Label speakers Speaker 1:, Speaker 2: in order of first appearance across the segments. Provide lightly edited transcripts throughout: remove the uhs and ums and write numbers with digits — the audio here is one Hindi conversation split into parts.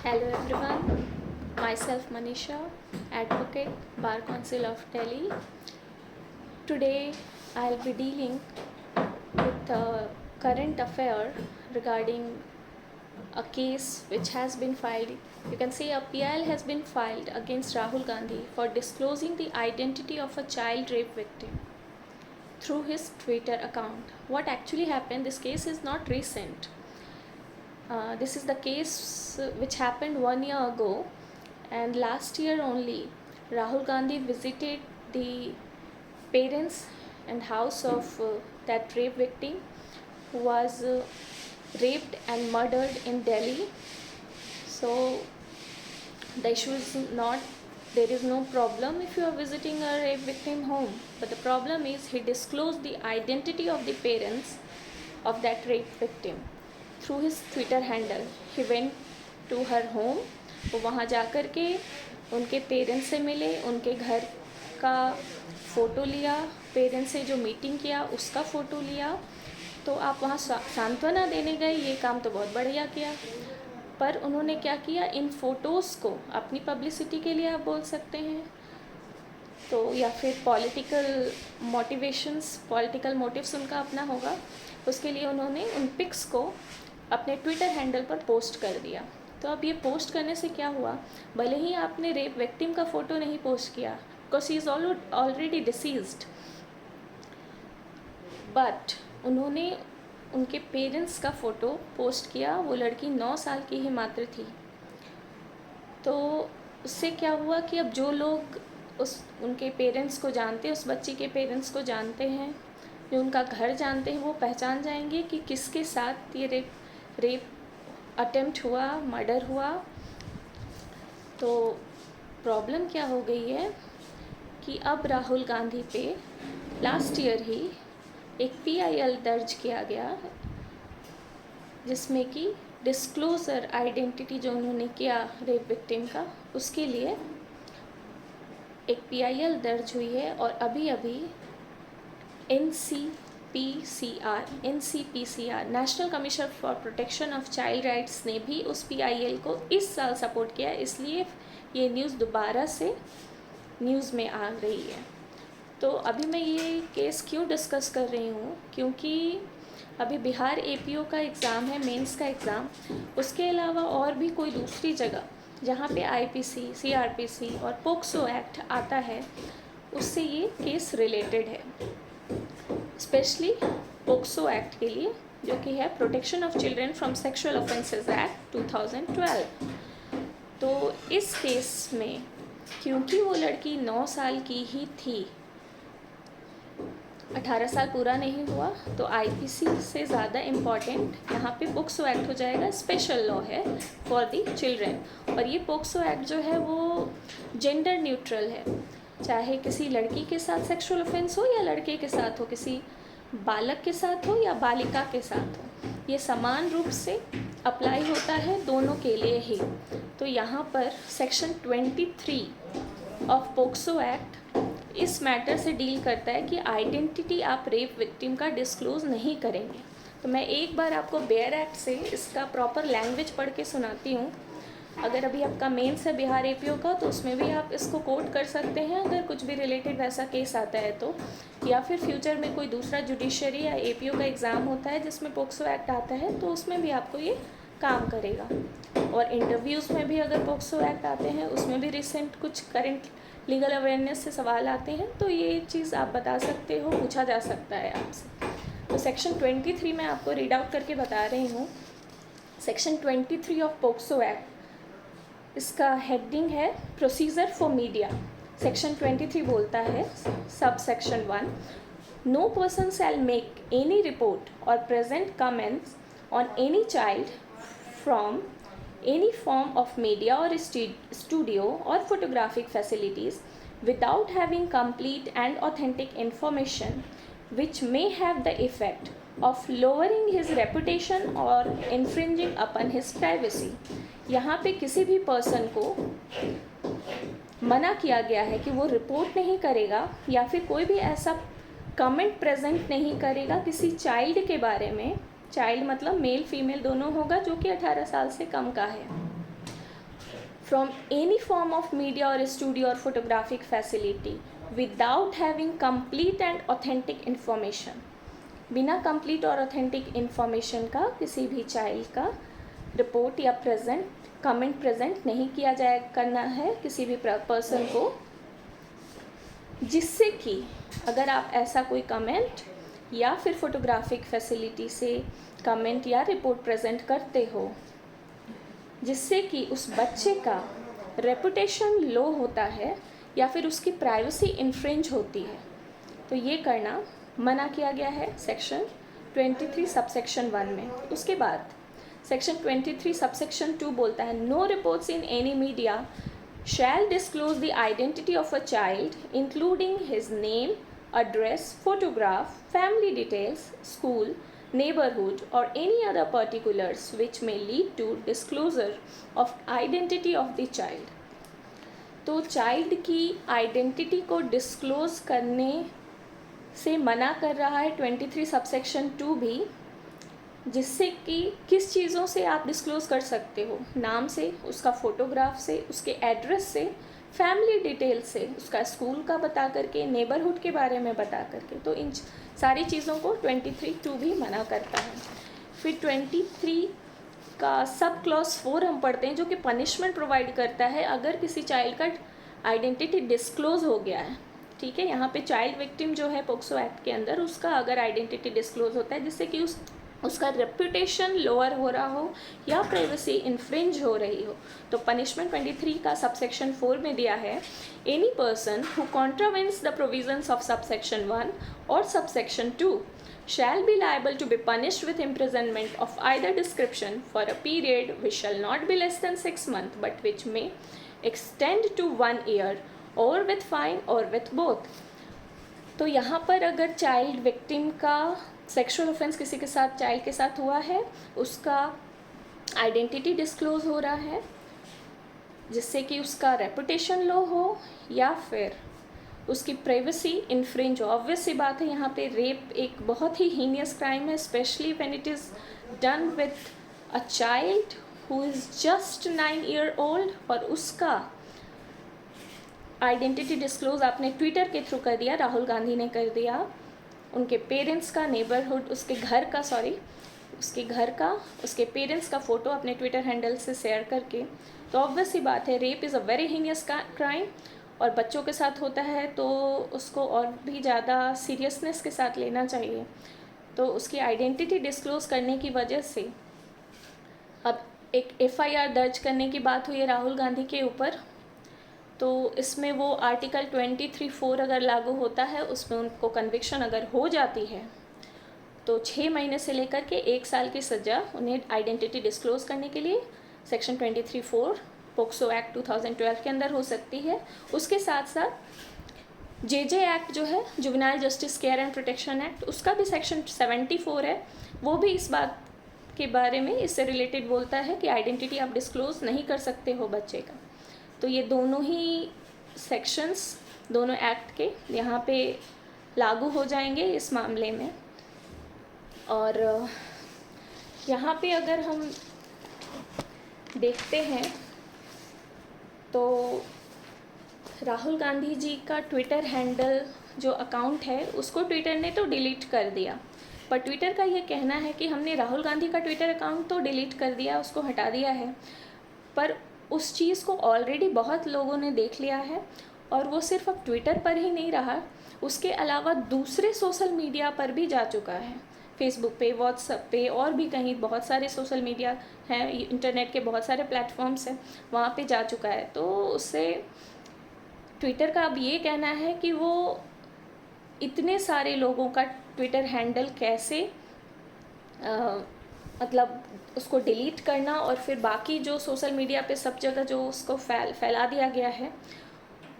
Speaker 1: Hello everyone, myself Manisha, Advocate, Bar Council of Delhi. Today I'll be dealing with a current affair regarding a case which has been filed. You can say a PIL has been filed against Rahul Gandhi for disclosing the identity of a child rape victim through his Twitter account. What actually happened, this case is not recent. This is the case which happened 1 year ago, and last year only Rahul Gandhi visited the parents and house of that rape victim who was raped and murdered in Delhi. So the issue is not, there is no problem if you are visiting a rape victim home, but the problem is he disclosed the identity of the parents of that rape victim through his Twitter handle. He went to her home. वो वहाँ जा कर के उनके पेरेंट्स से मिले, उनके घर का फ़ोटो लिया, पेरेंट्स से जो मीटिंग किया उसका फ़ोटो लिया. तो आप वहाँ सांत्वना देने गए, ये काम तो बहुत बढ़िया किया, पर उन्होंने क्या किया, इन फ़ोटोज़ को अपनी पब्लिसिटी के लिए आप बोल सकते हैं, तो या फिर पॉलिटिकल मोटिवेशंस, पॉलिटिकल मोटिव्स उनका अपना होगा, उसके लिए उन्होंने उन पिक्स को अपने ट्विटर हैंडल पर पोस्ट कर दिया. तो अब ये पोस्ट करने से क्या हुआ, भले ही आपने रेप विक्टिम का फ़ोटो नहीं पोस्ट किया because he is already deceased, but उन्होंने उनके पेरेंट्स का फ़ोटो पोस्ट किया. वो लड़की 9 साल की ही मात्र थी. तो उससे क्या हुआ कि अब जो लोग उनके पेरेंट्स को जानते हैं, उस बच्ची के पेरेंट्स को जानते हैं, जो उनका घर जानते हैं, वो पहचान जाएंगे कि किसके साथ ये रेप अटेम्प्ट हुआ, मर्डर हुआ. तो प्रॉब्लम क्या हो गई है कि अब राहुल गांधी पे लास्ट ईयर ही एक PIL दर्ज किया गया, जिसमें कि डिस्क्लोजर आइडेंटिटी जो उन्होंने किया रेप विक्टिम का, उसके लिए एक PIL दर्ज हुई है. और अभी NCPCR national commission for protection of child rights ने भी उस PIL को इस साल सपोर्ट किया, इसलिए ये न्यूज़ दोबारा से न्यूज़ में आ रही है. तो अभी मैं ये केस क्यों डिस्कस कर रही हूँ, क्योंकि अभी बिहार APO का एग्ज़ाम है, मेंस का एग्ज़ाम. उसके अलावा और भी कोई दूसरी जगह जहाँ पे IPC, CRPC और पोक्सो एक्ट आता है, उससे ये केस रिलेटेड है. स्पेशली पोक्सो एक्ट के लिए, जो कि है protection of children from sexual offences act 2012. तो इस केस में क्योंकि वो लड़की 9 साल की ही थी, 18 साल पूरा नहीं हुआ, तो IPC से ज़्यादा इम्पॉर्टेंट यहाँ पे पोक्सो एक्ट हो जाएगा. स्पेशल लॉ है फॉर दी चिल्ड्रन. और ये पोक्सो एक्ट जो है वो जेंडर न्यूट्रल है, चाहे किसी लड़की के साथ सेक्सुअल ऑफेंस हो या लड़के के साथ हो, किसी बालक के साथ हो या बालिका के साथ हो, ये समान रूप से अप्लाई होता है दोनों के लिए ही. तो यहाँ पर सेक्शन 23 ऑफ पोक्सो एक्ट इस मैटर से डील करता है कि आइडेंटिटी आप रेप विक्टिम का डिस्क्लोज़ नहीं करेंगे. तो मैं एक बार आपको बेयर एक्ट से इसका प्रॉपर लैंग्वेज पढ़ के सुनाती हूँ. अगर अभी आपका मेंस है बिहार APO का, तो उसमें भी आप इसको कोट कर सकते हैं अगर कुछ भी रिलेटेड वैसा केस आता है तो, या फिर फ्यूचर में कोई दूसरा जुडिशरी या APO का एग्ज़ाम होता है जिसमें पोक्सो एक्ट आता है, तो उसमें भी आपको ये काम करेगा. और इंटरव्यूज़ में भी अगर पोक्सो एक्ट आते हैं, उसमें भी रिसेंट कुछ करंट लीगल अवेयरनेस से सवाल आते हैं, तो ये चीज़ आप बता सकते हो, पूछा जा सकता है आपसे. तो सेक्शन 23 मैं आपको रीड आउट करके बता रही हूँ. सेक्शन 23 ऑफ पोक्सो एक्ट, इसका हेडिंग है प्रोसीजर फॉर मीडिया. सेक्शन 23 बोलता है, sub section 1, no person shall make any report और present comments on any child from any form of media or studio or photographic facilities without having complete and authentic information which may have the effect of lowering his reputation or infringing upon his privacy. यहाँ पे किसी भी पर्सन को मना किया गया है कि वो रिपोर्ट नहीं करेगा या फिर कोई भी ऐसा कमेंट प्रेजेंट नहीं करेगा किसी चाइल्ड के बारे में. चाइल्ड मतलब मेल फीमेल दोनों होगा, जो कि 18 साल से कम का है. from any form of media or studio or photographic facility without having complete and authentic information. बिना complete और authentic information का किसी भी child का report या comment present नहीं किया जाए करना है किसी भी person को, जिससे कि अगर आप ऐसा कोई कमेंट या फिर फोटोग्राफिक फैसिलिटी से कमेंट या रिपोर्ट प्रेजेंट करते हो जिससे कि उस बच्चे का रेपुटेशन लो होता है या फिर उसकी प्राइवेसी इन्फ्रिंज होती है, तो ये करना मना किया गया है सेक्शन 23 सबसेक्शन 1 में। उसके बाद सेक्शन 23 सबसेक्शन 2 बोलता है no reports in any media shall disclose the identity of a child including his name, address, photograph, family details, school, neighborhood or any other particulars which may lead to disclosure of identity of the child। तो चाइल्ड की आइडेंटिटी को डिस्क्लोज करने से मना कर रहा है 23 सबसेक्शन 2 भी, जिससे कि किस चीज़ों से आप डिस्क्लोज़ कर सकते हो, नाम से, उसका फ़ोटोग्राफ से, उसके एड्रेस से, फैमिली डिटेल से, उसका स्कूल का बता करके, नेबरहुड के बारे में बता करके। तो इन सारी चीज़ों को 23(2) भी मना करता है। फिर 23 का सब क्लॉज 4 हम पढ़ते हैं जो कि पनिशमेंट प्रोवाइड करता है अगर किसी चाइल्ड का आइडेंटिटी डिस्क्लोज़ हो गया है। ठीक है, यहाँ पे चाइल्ड विक्टिम जो है पोक्सो एक्ट के अंदर उसका अगर आइडेंटिटी डिस्क्लोज़ होता है जिससे कि उसका रेपुटेशन लोअर हो रहा हो या प्राइवेसी इन्फ्रिंज हो रही हो, तो पनिशमेंट 23 का सबसेक्शन 4 में दिया है any person who contravenes the provisions of subsection 1 और subsection 2 shall be liable to be punished with imprisonment of either description for a period which shall not be less than 6 months but which may extend to 1 year or with fine or with both। तो यहाँ पर अगर चाइल्ड विक्टिम का सेक्सुअल ऑफेंस किसी के साथ, चाइल्ड के साथ हुआ है, उसका आइडेंटिटी डिस्क्लोज हो रहा है जिससे कि उसका रेपुटेशन लो हो या फिर उसकी प्राइवेसी इन्फ्रिंज हो। ऑब्वियस सी बात है, यहाँ पे रेप एक बहुत ही हीनियस क्राइम है, specially when it is done with a child who is just 9 year old, और उसका आइडेंटिटी डिस्क्लोज आपने ट्विटर के थ्रू कर दिया, राहुल गांधी ने कर दिया, उनके पेरेंट्स का, नेबरहुड, उसके घर का, उसके पेरेंट्स का फ़ोटो अपने ट्विटर हैंडल से शेयर करके, तो ऑब्वियस सी बात है rape is a very heinous crime, और बच्चों के साथ होता है तो उसको और भी ज़्यादा सीरियसनेस के साथ लेना चाहिए। तो उसकी आइडेंटिटी डिस्क्लोज़ करने की वजह से अब एक FIR दर्ज करने की बात हुई है राहुल गांधी के ऊपर, तो इसमें वो आर्टिकल 23(4) अगर लागू होता है, उसमें उनको कन्विक्शन अगर हो जाती है तो 6 महीने से लेकर के 1 साल की सज़ा उन्हें आइडेंटिटी डिस्क्लोज़ करने के लिए सेक्शन 23(4) पोक्सो एक्ट 2012 के अंदर हो सकती है। उसके साथ साथ JJ एक्ट जो है, juvenile justice care and protection act, उसका भी सेक्शन 74 है, वो भी इस बात के बारे में इससे रिलेटेड बोलता है कि आइडेंटिटी आप डिस्क्लोज़ नहीं कर सकते हो बच्चे का। तो ये दोनों ही सेक्शंस, दोनों एक्ट के यहाँ पे लागू हो जाएंगे इस मामले में। और यहाँ पे अगर हम देखते हैं तो राहुल गांधी जी का ट्विटर हैंडल जो अकाउंट है उसको ट्विटर ने तो डिलीट कर दिया, पर ट्विटर का ये कहना है कि हमने राहुल गांधी का ट्विटर अकाउंट तो डिलीट कर दिया, उसको हटा दिया है, पर उस चीज़ को ऑलरेडी बहुत लोगों ने देख लिया है, और वो सिर्फ अब ट्विटर पर ही नहीं रहा, उसके अलावा दूसरे सोशल मीडिया पर भी जा चुका है, फेसबुक पे, व्हाट्सएप पे, और भी कहीं बहुत सारे सोशल मीडिया हैं, इंटरनेट के बहुत सारे प्लेटफॉर्म्स हैं, वहाँ पे जा चुका है। तो उससे ट्विटर का अब ये कहना है कि वो इतने सारे लोगों का ट्विटर हैंडल कैसे मतलब उसको डिलीट करना, और फिर बाकी जो सोशल मीडिया पे सब जगह जो उसको फैला दिया गया है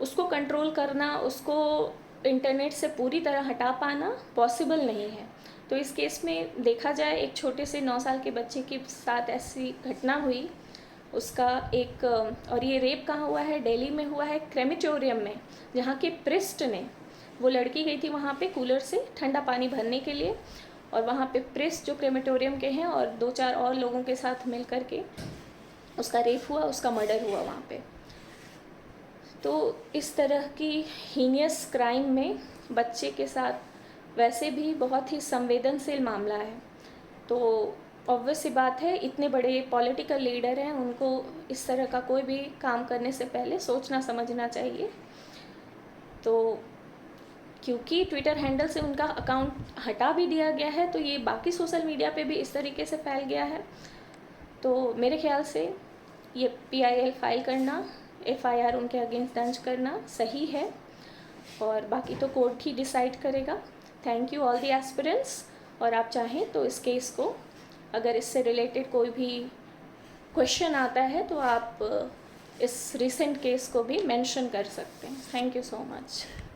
Speaker 1: उसको कंट्रोल करना, उसको इंटरनेट से पूरी तरह हटा पाना पॉसिबल नहीं है। तो इस केस में देखा जाए, एक छोटे से 9 साल के बच्चे के साथ ऐसी घटना हुई, उसका एक, और ये रेप कहाँ हुआ है, दिल्ली में हुआ है, क्रेमेटोरियम में, जहाँ के प्रिस्ट ने, वो लड़की गई थी वहाँ पे कूलर से ठंडा पानी भरने के लिए, और वहाँ पे प्रिस्ट जो क्रेमेटोरियम के हैं और 2-4 और लोगों के साथ मिल कर के उसका रेप हुआ, उसका मर्डर हुआ वहाँ पे। तो इस तरह की हीनियस क्राइम में बच्चे के साथ वैसे भी बहुत ही संवेदनशील मामला है। तो ऑब्वियस सी बात है, इतने बड़े पॉलिटिकल लीडर हैं, उनको इस तरह का कोई भी काम करने से पहले सोचना समझना चाहिए। तो क्योंकि ट्विटर हैंडल से उनका अकाउंट हटा भी दिया गया है, तो ये बाकी सोशल मीडिया पे भी इस तरीके से फैल गया है। तो मेरे ख्याल से ये PIL फाइल करना, FIR उनके अगेंस्ट दर्ज करना सही है, और बाकी तो कोर्ट ही डिसाइड करेगा। Thank you all the aspirants. और आप चाहें तो इस केस को, अगर इससे रिलेटेड कोई भी क्वेश्चन आता है तो आप इस रिसेंट केस को भी मेंशन कर सकते हैं। Thank you so much.